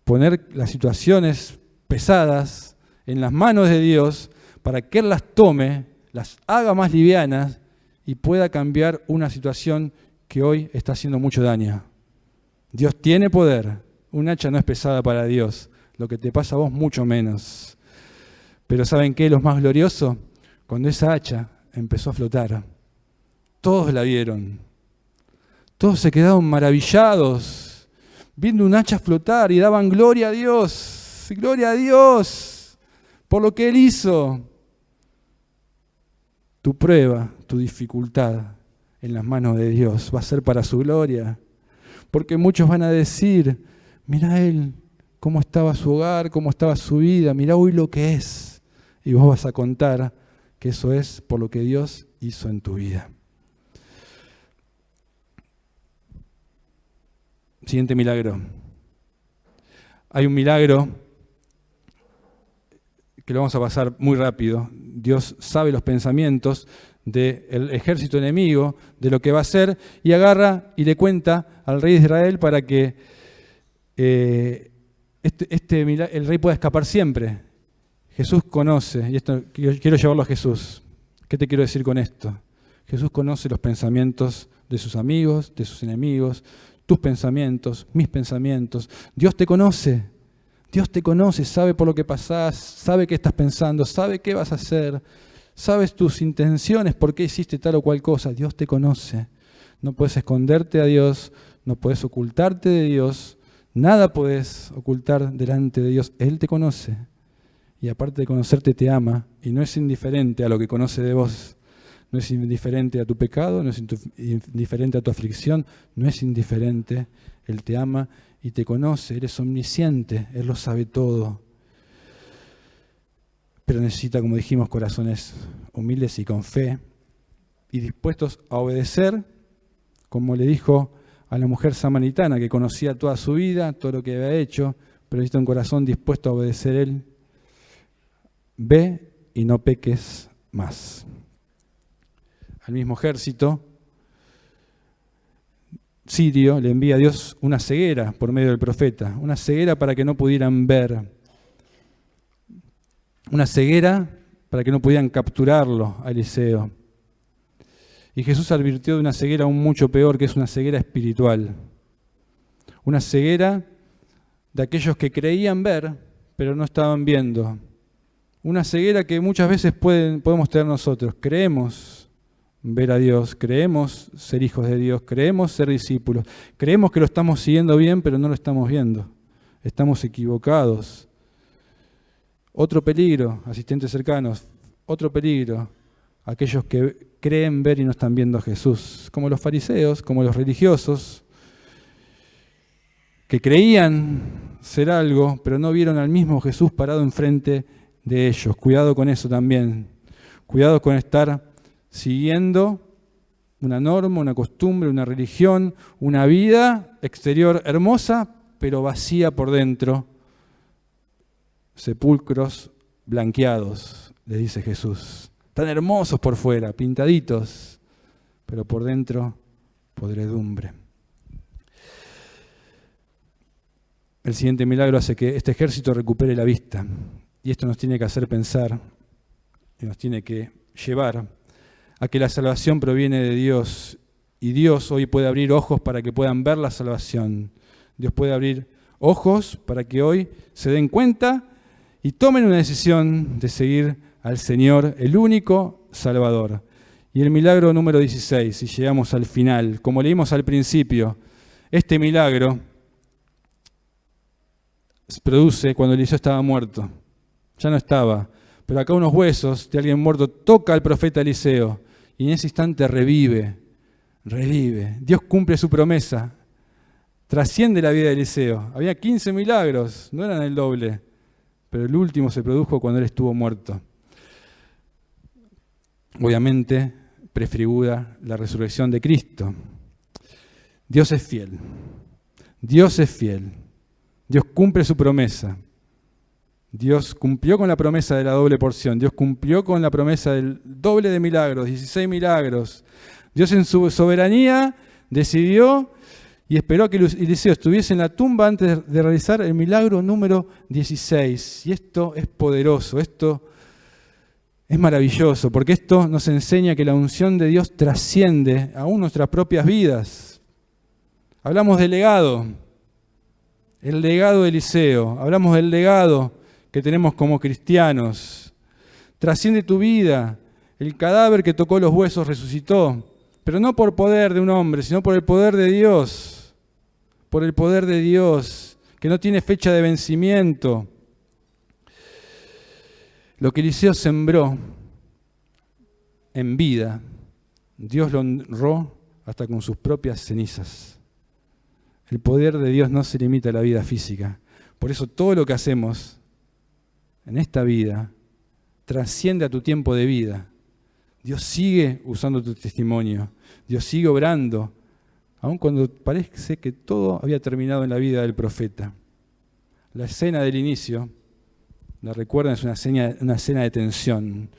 poner las situaciones pesadas en las manos de Dios para que Él las tome, las haga más livianas y pueda cambiar una situación que hoy está haciendo mucho daño. Dios tiene poder. Un hacha no es pesada para Dios. Lo que te pasa a vos, mucho menos. Pero ¿saben qué es lo más glorioso? Cuando esa hacha empezó a flotar. Todos la vieron. Todos se quedaron maravillados, viendo un hacha flotar y daban gloria a Dios por lo que Él hizo. Tu prueba, tu dificultad en las manos de Dios va a ser para su gloria. Porque muchos van a decir, mirá Él, cómo estaba su hogar, cómo estaba su vida, mirá hoy lo que es. Y vos vas a contar que eso es por lo que Dios hizo en tu vida. Siguiente milagro. Hay un milagro que lo vamos a pasar muy rápido. Dios sabe los pensamientos del ejército enemigo, de lo que va a hacer, y agarra y le cuenta al rey de Israel para que el rey pueda escapar siempre. Jesús conoce, y esto quiero llevarlo a Jesús. ¿Qué te quiero decir con esto? Jesús conoce los pensamientos de sus amigos, de sus enemigos, tus pensamientos, mis pensamientos. Dios te conoce, sabe por lo que pasás, sabe qué estás pensando, sabe qué vas a hacer, sabes tus intenciones, por qué hiciste tal o cual cosa. Dios te conoce. No puedes esconderte a Dios, no puedes ocultarte de Dios, nada puedes ocultar delante de Dios. Él te conoce y aparte de conocerte te ama y no es indiferente a lo que conoce de vos. No es indiferente a tu pecado, no es indiferente a tu aflicción, no es indiferente. Él te ama y te conoce, eres omnisciente, Él lo sabe todo. Pero necesita, como dijimos, corazones humildes y con fe y dispuestos a obedecer, como le dijo a la mujer samaritana que conocía toda su vida, todo lo que había hecho, pero necesita un corazón dispuesto a obedecer a Él. Ve y no peques más. Al mismo ejército sirio le envía a Dios una ceguera por medio del profeta, una ceguera para que no pudieran ver, una ceguera para que no pudieran capturarlo a Eliseo. Y Jesús advirtió de una ceguera aún mucho peor, que es una ceguera espiritual, una ceguera de aquellos que creían ver, pero no estaban viendo, una ceguera que muchas veces podemos tener nosotros. Creemos ver a Dios, creemos ser hijos de Dios, creemos ser discípulos, creemos que lo estamos siguiendo bien, pero no lo estamos viendo, estamos equivocados. Otro peligro, asistentes cercanos, otro peligro, aquellos que creen ver y no están viendo a Jesús, como los fariseos, como los religiosos, que creían ser algo, pero no vieron al mismo Jesús parado enfrente de ellos. Cuidado con eso también, cuidado con estar siguiendo una norma, una costumbre, una religión, una vida exterior hermosa, pero vacía por dentro. Sepulcros blanqueados, le dice Jesús. Tan hermosos por fuera, pintaditos, pero por dentro podredumbre. El siguiente milagro hace que este ejército recupere la vista. Y esto nos tiene que hacer pensar y nos tiene que llevar a que la salvación proviene de Dios. Y Dios hoy puede abrir ojos para que puedan ver la salvación. Dios puede abrir ojos para que hoy se den cuenta y tomen una decisión de seguir al Señor, el único Salvador. Y el milagro número 16, si llegamos al final, como leímos al principio, este milagro se produce cuando Eliseo estaba muerto. Ya no estaba, pero acá unos huesos de alguien muerto toca al profeta Eliseo y en ese instante revive. Dios cumple su promesa, trasciende la vida de Eliseo. Había 15 milagros, no eran el doble, pero el último se produjo cuando él estuvo muerto. Obviamente prefigura la resurrección de Cristo. Dios es fiel. Dios es fiel. Dios cumple su promesa. Dios cumplió con la promesa de la doble porción. Dios cumplió con la promesa del doble de milagros, 16 milagros. Dios en su soberanía decidió y esperó a que Eliseo estuviese en la tumba antes de realizar el milagro número 16. Y esto es poderoso, esto es maravilloso, porque esto nos enseña que la unción de Dios trasciende aún nuestras propias vidas. Hablamos del legado, el legado de Eliseo, hablamos del legado que tenemos como cristianos. Trasciende tu vida, El cadáver que tocó los huesos resucitó, pero no por poder de un hombre, sino por el poder de Dios. Por el poder de Dios, que no tiene fecha de vencimiento. Lo que Eliseo sembró en vida, Dios lo honró hasta con sus propias cenizas. El poder de Dios no se limita a la vida física. Por eso todo lo que hacemos en esta vida trasciende a tu tiempo de vida. Dios sigue usando tu testimonio. Dios sigue obrando, aun cuando parece que todo había terminado en la vida del profeta. La escena del inicio, la recuerdan, es una escena de tensión,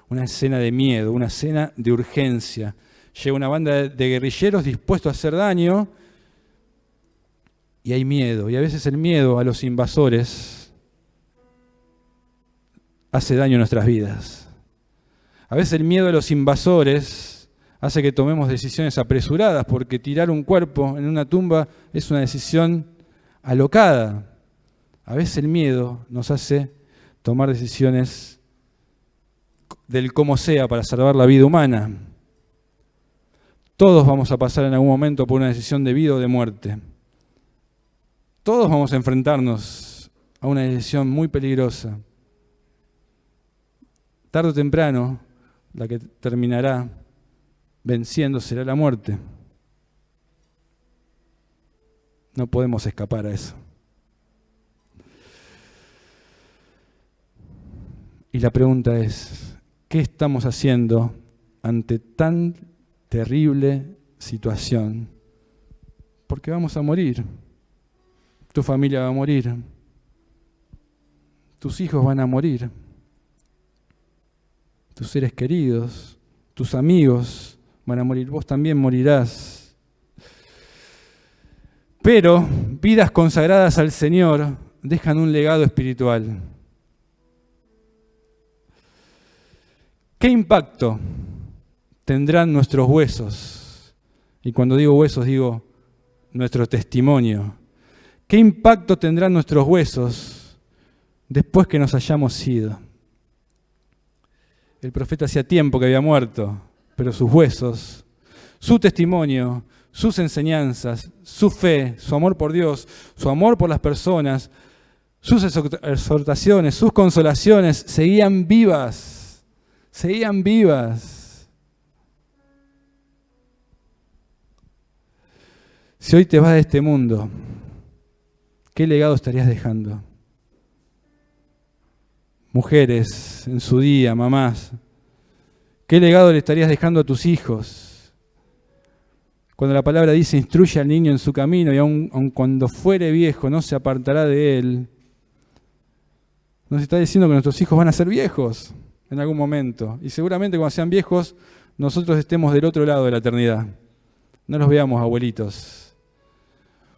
una escena de miedo, una escena de urgencia. Llega una banda de guerrilleros dispuestos a hacer daño y hay miedo. Y a veces el miedo a los invasores hace daño a nuestras vidas. A veces el miedo a los invasores hace que tomemos decisiones apresuradas, porque tirar un cuerpo en una tumba es una decisión alocada. A veces el miedo nos hace tomar decisiones del cómo sea para salvar la vida humana. Todos vamos a pasar en algún momento por una decisión de vida o de muerte. Todos vamos a enfrentarnos a una decisión muy peligrosa. Tarde o temprano, la que terminará venciendo será la muerte. No podemos escapar a eso. Y la pregunta es, ¿qué estamos haciendo ante tan terrible situación? Porque vamos a morir. Tu familia va a morir. Tus hijos van a morir. Tus seres queridos, tus amigos van a morir. Vos también morirás. Pero vidas consagradas al Señor dejan un legado espiritual. ¿Qué impacto tendrán nuestros huesos? Y cuando digo huesos, digo nuestro testimonio. ¿Qué impacto tendrán nuestros huesos después que nos hayamos ido? El profeta hacía tiempo que había muerto, pero sus huesos, su testimonio, sus enseñanzas, su fe, su amor por Dios, su amor por las personas, sus exhortaciones, sus consolaciones, seguían vivas. Seguían vivas. Si hoy te vas de este mundo, ¿qué legado estarías dejando? Mujeres en su día, mamás, ¿qué legado le estarías dejando a tus hijos? Cuando la palabra dice, instruye al niño en su camino y aun cuando fuere viejo no se apartará de él, nos está diciendo que nuestros hijos van a ser viejos en algún momento. Y seguramente cuando sean viejos, nosotros estemos del otro lado de la eternidad. No los veamos abuelitos.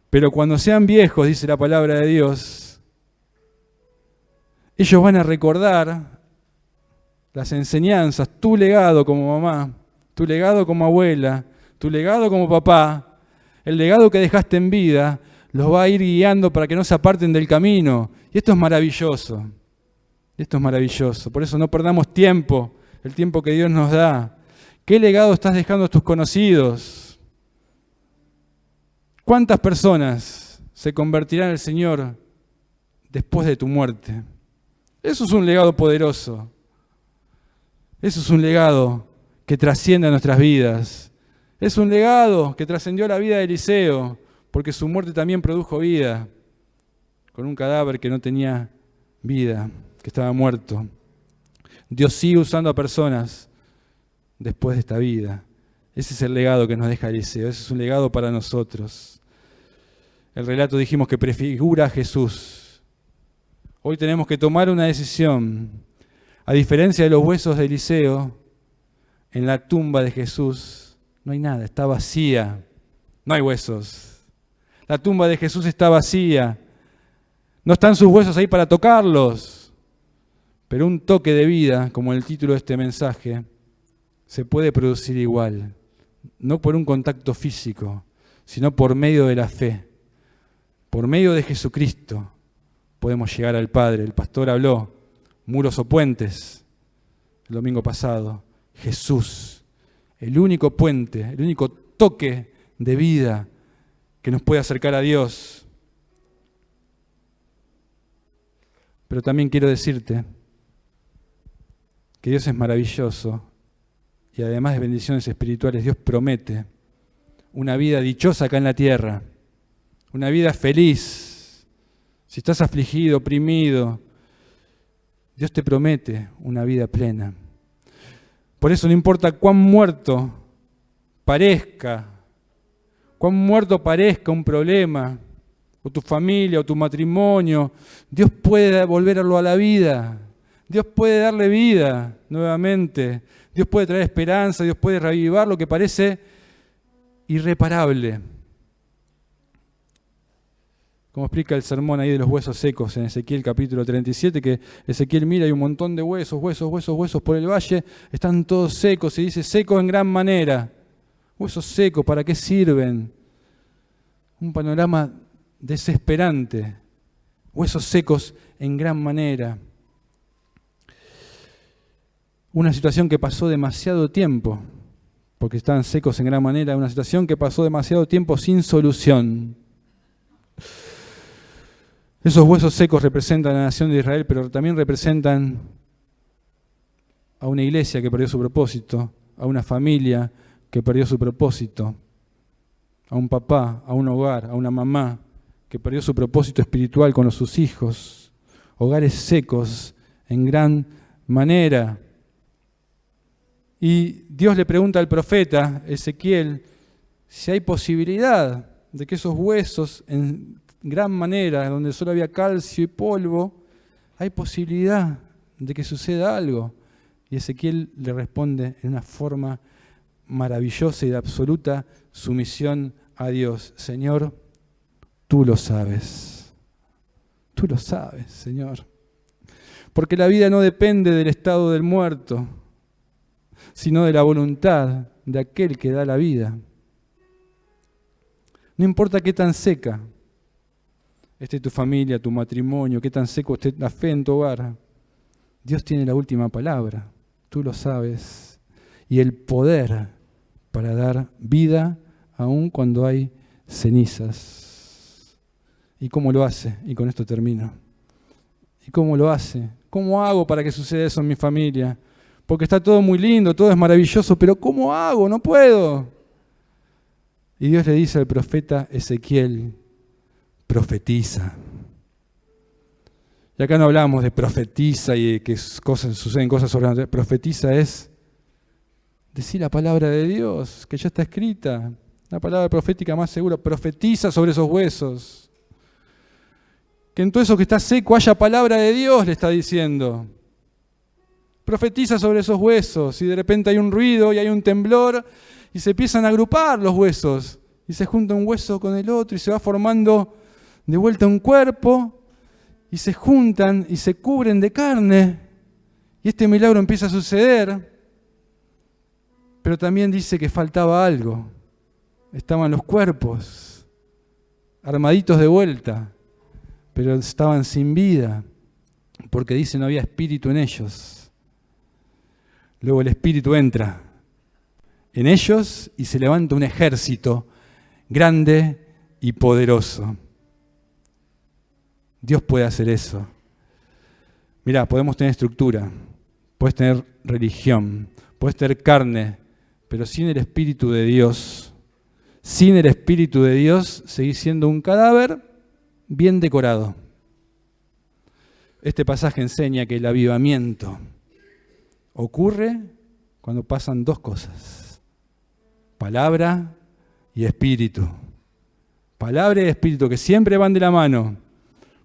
Pero cuando sean viejos, dice la palabra de Dios, ellos van a recordar las enseñanzas, tu legado como mamá, tu legado como abuela, tu legado como papá, el legado que dejaste en vida, los va a ir guiando para que no se aparten del camino. Y esto es maravilloso. Esto es maravilloso. Por eso no perdamos tiempo, el tiempo que Dios nos da. ¿Qué legado estás dejando a tus conocidos? ¿Cuántas personas se convertirán al Señor después de tu muerte? Eso es un legado poderoso. Eso es un legado que trasciende a nuestras vidas. Es un legado que trascendió la vida de Eliseo, porque su muerte también produjo vida, con un cadáver que no tenía vida, que estaba muerto. Dios sigue usando a personas después de esta vida. Ese es el legado que nos deja Eliseo. Ese es un legado para nosotros. El relato dijimos que prefigura a Jesús. Hoy tenemos que tomar una decisión. A diferencia de los huesos de Eliseo, en la tumba de Jesús no hay nada, está vacía. No hay huesos. La tumba de Jesús está vacía. No están sus huesos ahí para tocarlos. Pero un toque de vida, como el título de este mensaje, se puede producir igual. No por un contacto físico, sino por medio de la fe. Por medio de Jesucristo podemos llegar al Padre. El pastor habló, muros o puentes, el domingo pasado. Jesús, el único puente, el único toque de vida que nos puede acercar a Dios. Pero también quiero decirte que Dios es maravilloso y además de bendiciones espirituales, Dios promete una vida dichosa acá en la tierra, una vida feliz. Si estás afligido, oprimido, Dios te promete una vida plena. Por eso no importa cuán muerto parezca un problema, o tu familia, o tu matrimonio, Dios puede volverlo a la vida. Dios puede darle vida nuevamente. Dios puede traer esperanza, Dios puede reavivar lo que parece irreparable. Como explica el sermón ahí de los huesos secos en Ezequiel capítulo 37, que Ezequiel mira y hay un montón de huesos por el valle, están todos secos y dice secos en gran manera. Huesos secos, ¿para qué sirven? Un panorama desesperante. Huesos secos en gran manera. Una situación que pasó demasiado tiempo, porque estaban secos en gran manera, una situación que pasó demasiado tiempo sin solución. Esos huesos secos representan a la nación de Israel, pero también representan a una iglesia que perdió su propósito, a una familia que perdió su propósito, a un papá, a un hogar, a una mamá que perdió su propósito espiritual con sus hijos, hogares secos en gran manera. Y Dios le pregunta al profeta Ezequiel si hay posibilidad de que esos huesos en gran manera, donde solo había calcio y polvo, hay posibilidad de que suceda algo. Y Ezequiel le responde en una forma maravillosa y de absoluta sumisión a Dios. Señor, tú lo sabes. Tú lo sabes, Señor. Porque la vida no depende del estado del muerto, sino de la voluntad de aquel que da la vida. No importa qué tan seca esté tu familia, tu matrimonio, qué tan seco esté la fe en tu hogar, Dios tiene la última palabra, tú lo sabes, y el poder para dar vida aun cuando hay cenizas. ¿Y cómo lo hace? Y con esto termino. ¿Y cómo lo hace? ¿Cómo hago para que suceda eso en mi familia? Porque está todo muy lindo, todo es maravilloso, pero ¿cómo hago? No puedo. Y Dios le dice al profeta Ezequiel, profetiza. Y acá no hablamos de profetiza y de que suceden cosas sobrenaturales. Profetiza es decir la palabra de Dios, que ya está escrita. La palabra profética más segura. Profetiza sobre esos huesos. Que en todo eso que está seco haya palabra de Dios, le está diciendo. Profetiza sobre esos huesos y de repente hay un ruido y hay un temblor y se empiezan a agrupar los huesos. Y se junta un hueso con el otro y se va formando de vuelta un cuerpo y se juntan y se cubren de carne y este milagro empieza a suceder, pero también dice que faltaba algo. Estaban los cuerpos armaditos de vuelta, pero estaban sin vida porque dice no había espíritu en ellos. Luego el espíritu entra en ellos y se levanta un ejército grande y poderoso. Dios puede hacer eso. Mirá, podemos tener estructura, puedes tener religión, puedes tener carne, pero sin el Espíritu de Dios, seguís siendo un cadáver bien decorado. Este pasaje enseña que el avivamiento ocurre cuando pasan dos cosas: palabra y espíritu. Palabra y espíritu que siempre van de la mano.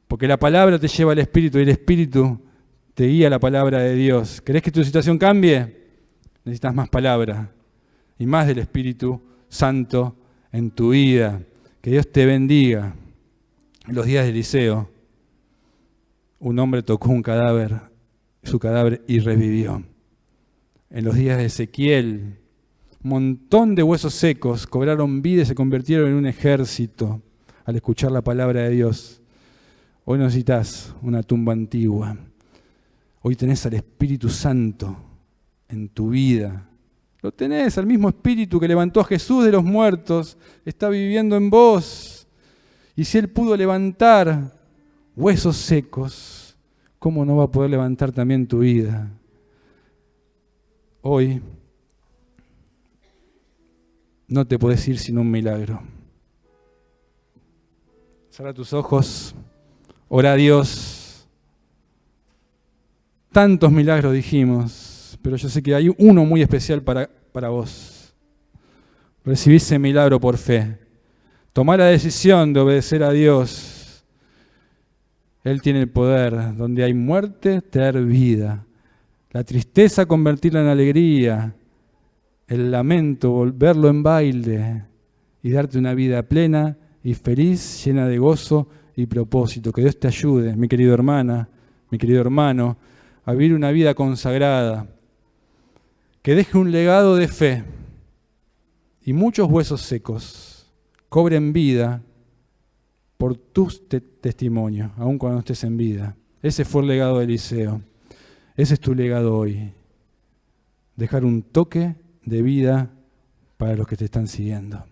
Porque la palabra te lleva al Espíritu y el Espíritu te guía a la palabra de Dios. ¿Querés que tu situación cambie? Necesitas más palabra y más del Espíritu Santo en tu vida. Que Dios te bendiga. En los días de Eliseo, un hombre tocó un cadáver, su cadáver y revivió. En los días de Ezequiel, un montón de huesos secos cobraron vida y se convirtieron en un ejército al escuchar la palabra de Dios. Hoy no necesitas una tumba antigua. Hoy tenés al Espíritu Santo en tu vida. Lo tenés, al mismo Espíritu que levantó a Jesús de los muertos, está viviendo en vos. Y si Él pudo levantar huesos secos, ¿cómo no va a poder levantar también tu vida? Hoy no te podés ir sin un milagro. Cierra tus ojos, ora a Dios. Tantos milagros dijimos, pero yo sé que hay uno muy especial para vos. Recibí ese milagro por fe. Tomá la decisión de obedecer a Dios. Él tiene el poder. Donde hay muerte, traer vida. La tristeza, convertirla en alegría. El lamento, volverlo en baile. Y darte una vida plena y feliz, llena de gozo y propósito. Que Dios te ayude, mi querida hermana, mi querido hermano, a vivir una vida consagrada. Que deje un legado de fe y muchos huesos secos cobren vida por tus testimonios, aun cuando no estés en vida. Ese fue el legado de Eliseo. Ese es tu legado hoy. Dejar un toque de vida para los que te están siguiendo.